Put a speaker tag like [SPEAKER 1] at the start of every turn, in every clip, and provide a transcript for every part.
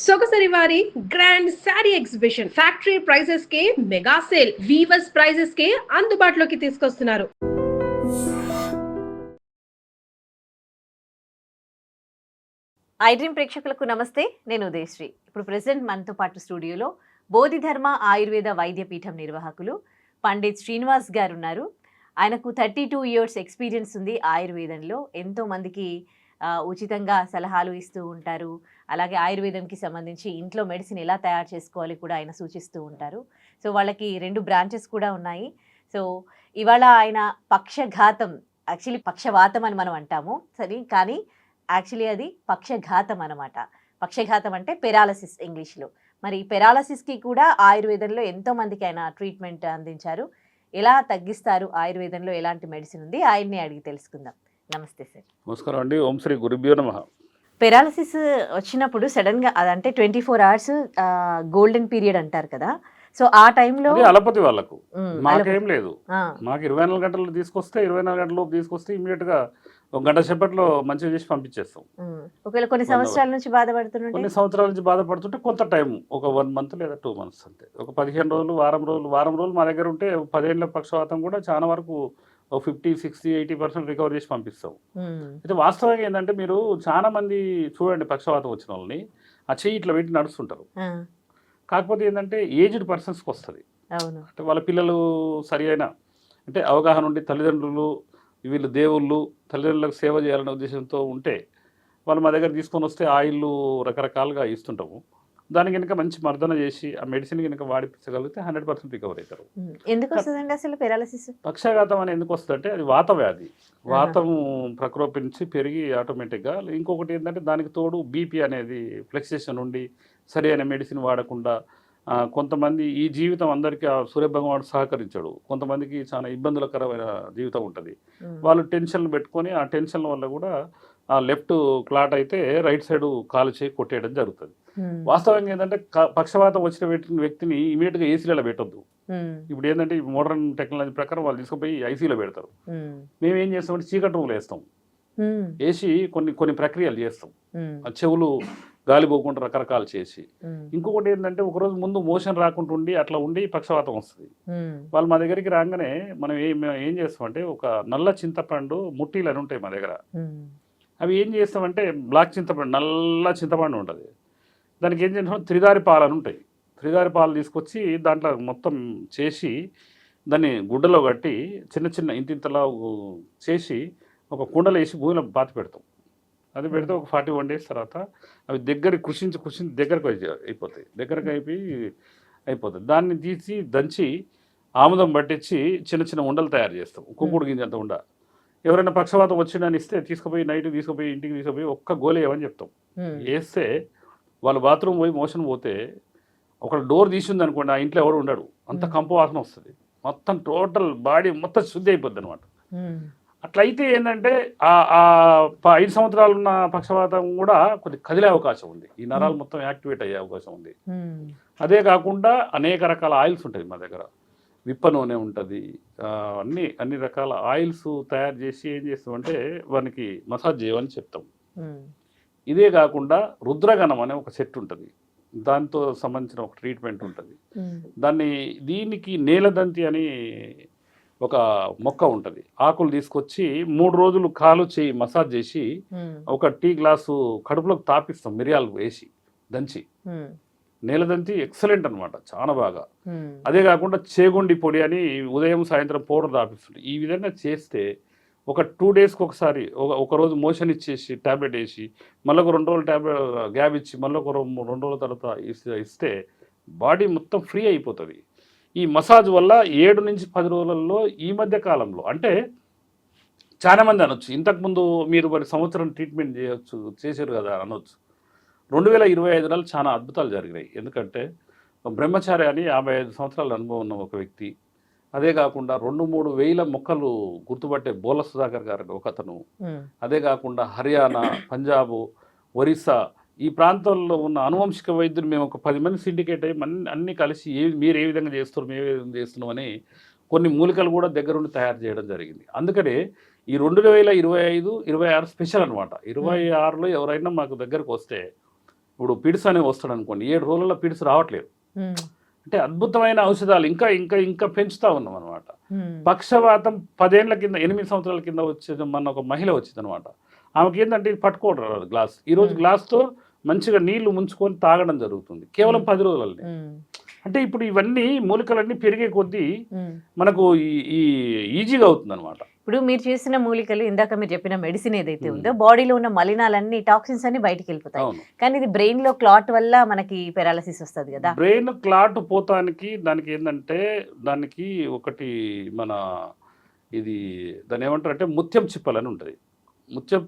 [SPEAKER 1] సొగసరి వారి grand sari exhibition factory prices కే mega sale weavers prices కే అందుబాటులోకి తీసుకొస్తున్నారు.
[SPEAKER 2] ఐ డ్రీమ్ ప్రేక్షకులకు నమస్తే. నేను ఉదయశ్రీ. ఇప్పుడు ప్రెసెంట్ మనతో పాటు స్టూడియోలో బోధిధర్మ ఆయుర్వేద వైద్య పీఠం నిర్వాహకులు పండిత్ శ్రీనివాస్ గారు ఉన్నారు. ఆయనకు 32 ఇయర్స్ ఎక్స్పీరియన్స్ ఉంది ఆయుర్వేదంలో. ఎంతో మందికి ఉచితంగా సలహాలు ఇస్తూ ఉంటారు. అలాగే ఆయుర్వేదంకి సంబంధించి ఇంట్లో మెడిసిన్ ఎలా తయారు చేసుకోవాలి కూడా ఆయన సూచిస్తూ ఉంటారు. సో వాళ్ళకి 2 బ్రాంచెస్ కూడా ఉన్నాయి. సో ఇవాళ ఆయన పక్షఘాతం, యాక్చువల్లీ పక్షవాతం అని మనం అంటాము సరే, కానీ యాక్చువల్లీ అది పక్షఘాతం అనమాట. పక్షఘాతం అంటే పెరాలసిస్ ఇంగ్లీష్లో. మరి ఈ పెరాలసిస్కి కూడా ఆయుర్వేదంలో ఎంతో మందికి ఆయన ట్రీట్మెంట్ అందించారు. ఎలా తగ్గిస్తారు, ఆయుర్వేదంలో ఎలాంటి మెడిసిన్ ఉంది, ఆయన్ని అడిగి తెలుసుకుందాం. నమస్తే సార్.
[SPEAKER 3] నమస్కారం అండి. ఓం శ్రీ గురుభ్యో నమః.
[SPEAKER 2] పెరాలసిస్ వచ్చినప్పుడు సడన్గా అదంటే 24 అవర్స్ గోల్డెన్ పీరియడ్ అంటారు కదా. సో ఆ టైంలో
[SPEAKER 3] అలపతి వాళ్ళకు మాకేం లేదు. మాకు 24 గంటలు తీసుకొస్తే 24 గంటల లోపు తీసుకొస్తే ఇమీడియట్గా ఒక గంట సేపట్లో మంచిగా చేసి పంపించేస్తాం.
[SPEAKER 2] ఒకవేళ కొన్ని సంవత్సరాల నుంచి
[SPEAKER 3] బాధపడుతుంటే కొంత టైం, ఒక 1 మంత్ లేదా 2 మంత్స్ అంతే. ఒక 15 రోజులు, వారం రోజులు మా దగ్గర ఉంటే 10 ఏళ్ళ పక్షవాతం కూడా చాలా వరకు 50, 60, 80% రికవర్ చేసి పంపిస్తాం. అయితే వాస్తవంగా ఏంటంటే, మీరు చాలా మంది చూడండి పక్షవాతం వచ్చిన వాళ్ళని ఆ చెయ్యి ఇట్లా పెట్టి నడుస్తుంటారు. కాకపోతే ఏంటంటే ఏజ్డ్ పర్సన్స్కి వస్తుంది. అంటే వాళ్ళ పిల్లలు సరి అయిన అంటే అవగాహన ఉండి, తల్లిదండ్రులు వీళ్ళు దేవుళ్ళు తల్లిదండ్రులకు సేవ చేయాలనే ఉద్దేశంతో ఉంటే వాళ్ళు మా దగ్గర తీసుకొని వస్తే ఆయిల్లు రకరకాలుగా ఇస్తుంటాము. దానికి కనుక మంచి మర్దన చేసి ఆ మెడిసిన్ కనుక వాడిపించగలిగితే 100% రికవర్ అవుతారు.
[SPEAKER 2] ఎందుకు వస్తుందండి అసలు పెరాలసిస్?
[SPEAKER 3] పక్షాఘాతం అని ఎందుకు వస్తుందంటే అది వాత వ్యాధి. వాతము ప్రకోపించి పెరిగి ఆటోమేటిక్గా. ఇంకొకటి ఏంటంటే దానికి తోడు బీపీ అనేది ఫ్లక్సేషన్ ఉండి సరి అయిన మెడిసిన్ వాడకుండా కొంతమంది ఈ జీవితం అందరికీ ఆ సూర్యభగవానుడు సహకరించాడు. కొంతమందికి చాలా ఇబ్బందులకరమైన జీవితం ఉంటుంది. వాళ్ళు టెన్షన్లు పెట్టుకొని ఆ టెన్షన్ వల్ల కూడా ఆ లెఫ్ట్ క్లాట్ అయితే రైట్ సైడ్ కాలు చేయి కొట్టేయడం జరుగుతుంది. వాస్తవంగా ఏంటంటే పక్షవాతం వచ్చిన వ్యక్తిని ఇమీడియట్గా ఏసీలలో పెట్టొద్దు. ఇప్పుడు ఏంటంటే మోడర్న్ టెక్నాలజీ ప్రకారం వాళ్ళు తీసుకుపోయి ఐసీలో పెడతారు. మేము ఏం చేస్తామంటే చీకటి రూమ్లో వేస్తాం. వేసి కొన్ని ప్రక్రియలు చేస్తాం. ఆ చెవులు గాలి పోకుండా రకరకాలు చేసి. ఇంకొకటి ఏంటంటే ఒకరోజు ముందు మోషన్ రాకుండా ఉండి అట్లా ఉండి పక్షవాతం వస్తుంది. వాళ్ళు మా దగ్గరికి రాగానే మనం ఏం చేస్తామంటే ఒక నల్ల చింతపండు ముట్టీలు అని ఉంటాయి మా దగ్గర. అవి ఏం చేస్తామంటే బ్లాక్ చింతపండు, నల్ల చింతపండు ఉంటుంది. దానికి ఏం చేస్తాం, త్రిదారి పాలు అని ఉంటాయి. త్రిదారి పాలు తీసుకొచ్చి దాంట్లో మొత్తం చేసి దాన్ని గుడ్డలో కట్టి చిన్న ఇంతింతలా చేసి ఒక కుండలో వేసి భూమిలో పాతి పెడతాం. అది పెడితే ఒక 41 days తర్వాత అవి కృషించి దగ్గరకు అయిపోతుంది. దాన్ని తీసి దంచి ఆముదం పట్టించి చిన్న ఉండలు తయారు చేస్తాం. కుంకుడు గింజంత ఉండ. ఎవరైనా పక్షవాతం వచ్చిందని ఇస్తే తీసుకుపోయి ఇంటికి తీసుకుపోయి ఒక్క గోలే ఏమని చెప్తాం. వేస్తే వాళ్ళు బాత్రూమ్ పోయి మోషన్ పోతే ఒక డోర్ తీసింది అనుకోండి, ఆ ఇంట్లో ఎవరు ఉండడు. అంత కంపు వాసన వస్తుంది. మొత్తం టోటల్ బాడీ మొత్తం శుద్ధి అయిపోద్ది అనమాట. అట్లయితే ఏంటంటే 5 సంవత్సరాలు ఉన్న పక్షవాతం కూడా కొద్దిగా కదిలే అవకాశం ఉంది. ఈ నరాలు మొత్తం యాక్టివేట్ అయ్యే అవకాశం ఉంది. అదే కాకుండా అనేక రకాల ఆయిల్స్ ఉంటుంది మా దగ్గర. విప్ప నూనె ఉంటుంది. అన్ని రకాల ఆయిల్స్ తయారు చేసి ఏం చేస్తామంటే వానికి మసాజ్ చేయమని చెప్తాం. ఇదే కాకుండా రుద్రగణం అనే ఒక సెట్ ఉంటుంది. దాంతో సంబంధించిన ఒక ట్రీట్మెంట్ ఉంటుంది. దీనికి నేలదంతి అని ఒక మొక్క ఉంటుంది. ఆకులు తీసుకొచ్చి 3 రోజులు కాలు చేయి మసాజ్ చేసి ఒక టీ గ్లాసు కడుపులోకి తాపిస్తాం. మిరియాలు వేసి దంచి. నేలదంతి ఎక్సలెంట్ అనమాట, చాలా బాగా. అదే కాకుండా చేగుండి పొడి అని ఉదయం సాయంత్రం పౌడర్ తాపిస్తుంది. ఈ విధంగా చేస్తే ఒక 2 daysకి ఒకసారి ఒక రోజు మోషన్ ఇచ్చేసి ట్యాబ్లెట్ వేసి మళ్ళీ ఒక 2 రోజులు ట్యాబ్లెట్ గ్యాప్ ఇచ్చి మళ్ళీ ఒక 2 రోజుల తర్వాత ఇస్తే బాడీ మొత్తం ఫ్రీ అయిపోతుంది. ఈ మసాజ్ వల్ల 7 నుంచి 10 రోజులలో ఈ మధ్య కాలంలో అంటే చాలామంది అనొచ్చు, ఇంతకుముందు మీరు మరి సంవత్సరం ట్రీట్మెంట్ చేశారు కదా అనొచ్చు. 2025 చాలా అద్భుతాలు జరిగినాయి. ఎందుకంటే బ్రహ్మచారి అని 55 సంవత్సరాల అనుభవం ఉన్న ఒక వ్యక్తి, అదే కాకుండా 2-3 వేల మొక్కలు గుర్తుపట్టే బోల సుధాకర్ గారు ఒక అతను, అదే కాకుండా హర్యానా, పంజాబ్, ఒరిస్సా ఈ ప్రాంతాల్లో ఉన్న అనువంశిక వైద్యులు మేము ఒక 10 మంది సిండికేట్ అయ్యి అన్నీ కలిసి మీరు ఏ విధంగా చేస్తున్నారు, మేము ఏ విధంగా చేస్తున్నాం అని కొన్ని మూలికలు కూడా దగ్గరుండి తయారు చేయడం జరిగింది. అందుకనే ఈ 2025, 26 స్పెషల్ అనమాట. 26లో ఎవరైనా మాకు దగ్గరకు వస్తే ఇప్పుడు పిడుసు అనేవి వస్తాడు అనుకోండి, 7 రోజుల్లో పిడుసు రావట్లేదు. అంటే అద్భుతమైన ఔషధాలు ఇంకా ఇంకా ఇంకా పెంచుతా ఉన్నాం అనమాట. పక్షవాతం 10 ఏళ్ల కింద 8 సంవత్సరాల కింద వచ్చేది మన ఒక మహిళ వచ్చింది అనమాట. ఆమెకి ఏంటంటే ఇది పట్టుకోవడం గ్లాస్, ఈరోజు గ్లాస్తో మంచిగా నీళ్లు ముంచుకొని తాగడం జరుగుతుంది కేవలం 10 రోజులనే. అంటే ఇప్పుడు ఇవన్నీ మూలికలన్నీ పెరిగే కొద్దీ మనకు ఈ ఈజీగా అవుతుంది అనమాట.
[SPEAKER 2] ఇప్పుడు మీరు చేసిన మూలికలు, ఇందాక మీరు చెప్పిన మెడిసిన్ ఏదైతే ఉందో బాడీలో ఉన్న మలినాలన్నీ, టాక్సిన్స్ అన్ని బయటికి వెళ్ళిపోతాయి. కానీ ఇది బ్రెయిన్ లో క్లాట్ వల్ల మనకి పెరాలసిస్ వస్తుంది కదా.
[SPEAKER 3] బ్రెయిన్ క్లాట్ పోతానికి దానికి ఏంటంటే దానికి ఒకటి మన ఇది దాన్ని ఏమంటారు అంటే ముత్యం చిప్పలని ఉంటుంది. ముత్యం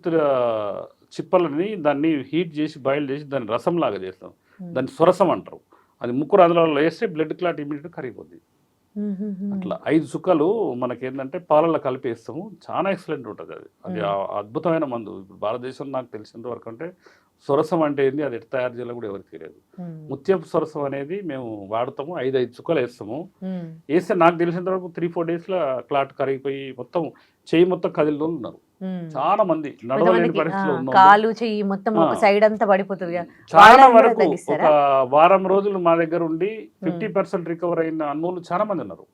[SPEAKER 3] చిప్పలని దాన్ని హీట్ చేసి బాయిల్ చేసి దాన్ని రసంలాగా చేస్తాం, దాన్ని సొరసం అంటారు. అది ముక్కు రంధ్రాలలో వేస్తే బ్లడ్ క్లాట్ ఇమీడియట్గా కరిగిపోద్ది. అట్లా 5 చుక్కలు మనకేంటంటే పాలల్లో కలిపేస్తాము, చాలా ఎక్సలెంట్ ఉంటుంది. అది అద్భుతమైన మందు. ఇప్పుడు భారతదేశంలో నాకు తెలిసినంత వరకు అంటే సొరసం అంటే ఏంది, అది ఎట్లా తయారు చేయాలో కూడా ఎవరికి తెలియదు. ముత్యపు సొరసం అనేది మేము వాడతాము, 5 చుక్కలు వేస్తాము. వేస్తే నాకు తెలిసినంత వరకు 3-4 డేస్లో క్లాట్ కరిగిపోయి మొత్తం చెయ్యి మొత్తం కదిలిలో ఉన్నారు. చాలా మంది నడవలేని పరిస్థితిలో ఉన్నారు.
[SPEAKER 2] కాలు చెయ్యి మొత్తం ఒక సైడ్ అంతా పడిపోతుంది.
[SPEAKER 3] చాలా వరకు ఒక వారం రోజులు మా దగ్గర ఉండి 50% రికవర్ అయిన అన్నోళ్ళు చాలా మంది ఉన్నారు.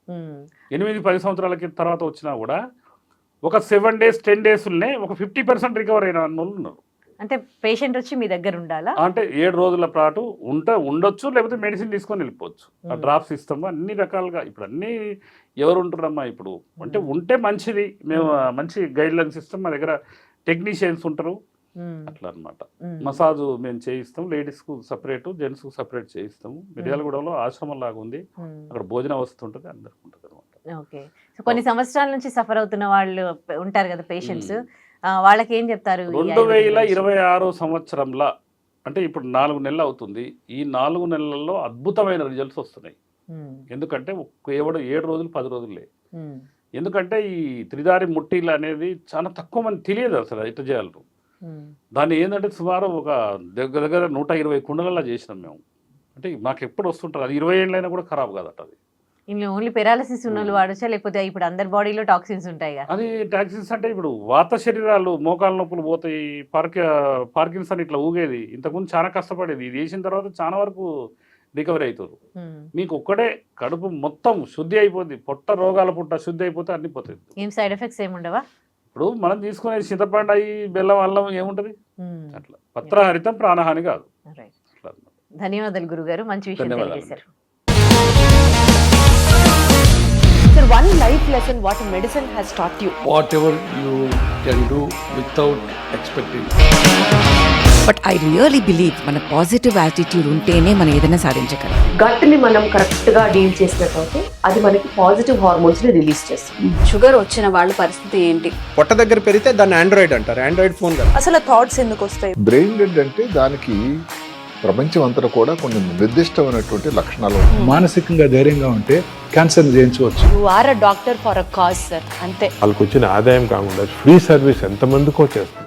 [SPEAKER 3] 8-10 సంవత్సరాల తర్వాత వచ్చినా కూడా ఒక 7 days 10 daysనే ఒక 50% రికవర్ అయిన అన్నోళ్ళు ఉన్నారు.
[SPEAKER 2] అంటే పేషెంట్ వచ్చి మీ దగ్గర ఉండాలా?
[SPEAKER 3] అంటే 7 రోజుల పాటు ఉండొచ్చు, లేకపోతే మెడిసిన్ తీసుకొని వెళ్ళిపోవచ్చు. ఆ డ్రాప్స్ ఇస్తాము అన్ని రకాలుగా. ఇప్పుడు అన్ని ఎవరు ఉంటున్నారమ్మా ఇప్పుడు అంటే ఉంటే మంచిది. మేము మంచి గైడ్ లైన్స్ ఇస్తాం, మా దగ్గర టెక్నీషియన్స్ ఉంటారు అట్లా అనమాట. మసాజు మేము చేయిస్తాం, లేడీస్కు సపరేట్, జెంట్స్కు సపరేట్ చేయిస్తాము. మిర్యాలగూడలో ఆశ్రమం లాగా ఉంది, అక్కడ భోజనం వస్తుంటుంది, అందరికి ఉంటుంది అనమాట.
[SPEAKER 2] ఓకే. సో కొన్ని సంవత్సరాల నుంచి సఫర్ అవుతున్న వాళ్ళు ఉంటారు కదా పేషెంట్స్, వాళ్ళకి ఏం చెప్తారు?
[SPEAKER 3] 2026 సంవత్సరంలో అంటే ఇప్పుడు 4 నెలలు అవుతుంది. ఈ 4 నెలల్లో అద్భుతమైన రిజల్ట్స్ వస్తున్నాయి. ఎందుకంటే కేవలం 7 రోజులు 10 రోజులే. ఎందుకంటే ఈ త్రిదారి ముట్టిలు అనేది చాలా తక్కువ మంది తెలియదు అసలు ఎట్లా చేయాలి. దాన్ని ఏంటంటే సుమారు ఒక దగ్గర 120 కుండలలో చేసినాం మేము. అంటే మాకు ఎప్పుడు వస్తుంటుంది, అది 20 ఏళ్ళైనా కూడా ఖరాబ్ కాదట. అది
[SPEAKER 2] ఇందులో ఓన్లీ పెరాలసిస్ ఉన్న వాళ్ళు వాడచ్చా, లేకపోతే ఇప్పుడు అందరి బాడీలో టాక్సిన్స్ ఉంటాయి?
[SPEAKER 3] అది టాక్సిన్స్ అంటే ఇప్పుడు వాత శరీరాలు, మోకాళ్ళ నొప్పులు పోతాయి, పార్కిన్సన్ ఇట్లా ఊగేది. ఇంతకుముందు చాలా కష్టపడేది, ఇది వేసిన తర్వాత చాలా వరకు రికవరీ అవుతారు. మీకు ఒక్కడే కడుపు మొత్తం శుద్ధి అయిపోద్ది, పొట్ట రోగాల పుట్ట శుద్ధి అయిపోతే అన్ని పోతాయి.
[SPEAKER 2] ఏం సైడ్ ఎఫెక్ట్స్ ఏముండవా?
[SPEAKER 3] ఇప్పుడు మనం తీసుకునే చింతపండు అయ్యి బెల్లం అల్లం ఏముంటుంది అట్లా. పత్రహరితం ప్రాణహాని కాదు.
[SPEAKER 2] ధన్యవాదాలు గురుగారు, మంచి విషయం తెలియజేశారు.
[SPEAKER 4] Sir, one life lesson what medicine has taught you.
[SPEAKER 5] Whatever you can do without expecting.
[SPEAKER 6] But I really believe మన పాజిటివ్ యాటిట్యూడ్ ఉంటేనే మనం ఏదైనా సాధించగలం.
[SPEAKER 4] గట్ ని మనం కరెక్ట్ గా డీల్ చేసినట్లయితే అది మనకి పాజిటివ్ హార్మోన్స్ ని రిలీజ్ చేస్తుంది.
[SPEAKER 7] షుగర్ వచ్చిన వాళ్ళ పరిస్థితి ఏంటి?
[SPEAKER 5] పొట్ట దగ్గర పెరిగితే దాన్ని ఆండ్రాయిడ్ అంటారు, ఆండ్రాయిడ్ ఫోన్ కదా.
[SPEAKER 4] అసలు థాట్స్ ఎందుకు వస్తాయి?
[SPEAKER 8] బ్రెయిన్ డెడ్ అంటే దానికి ప్రపంచం అంతా కూడా కొన్ని నిర్దిష్టమైనటువంటి లక్షణాలు.
[SPEAKER 9] మానసికంగా ధైర్యంగా ఉంటే క్యాన్సర్ జయించవచ్చు.
[SPEAKER 4] You are a doctor for a cause sir, అంతే.
[SPEAKER 10] వాళ్ళకి వచ్చిన ఆదాయం కాకుండా ఫ్రీ సర్వీస్ ఎంతమందికో చేస్తారు.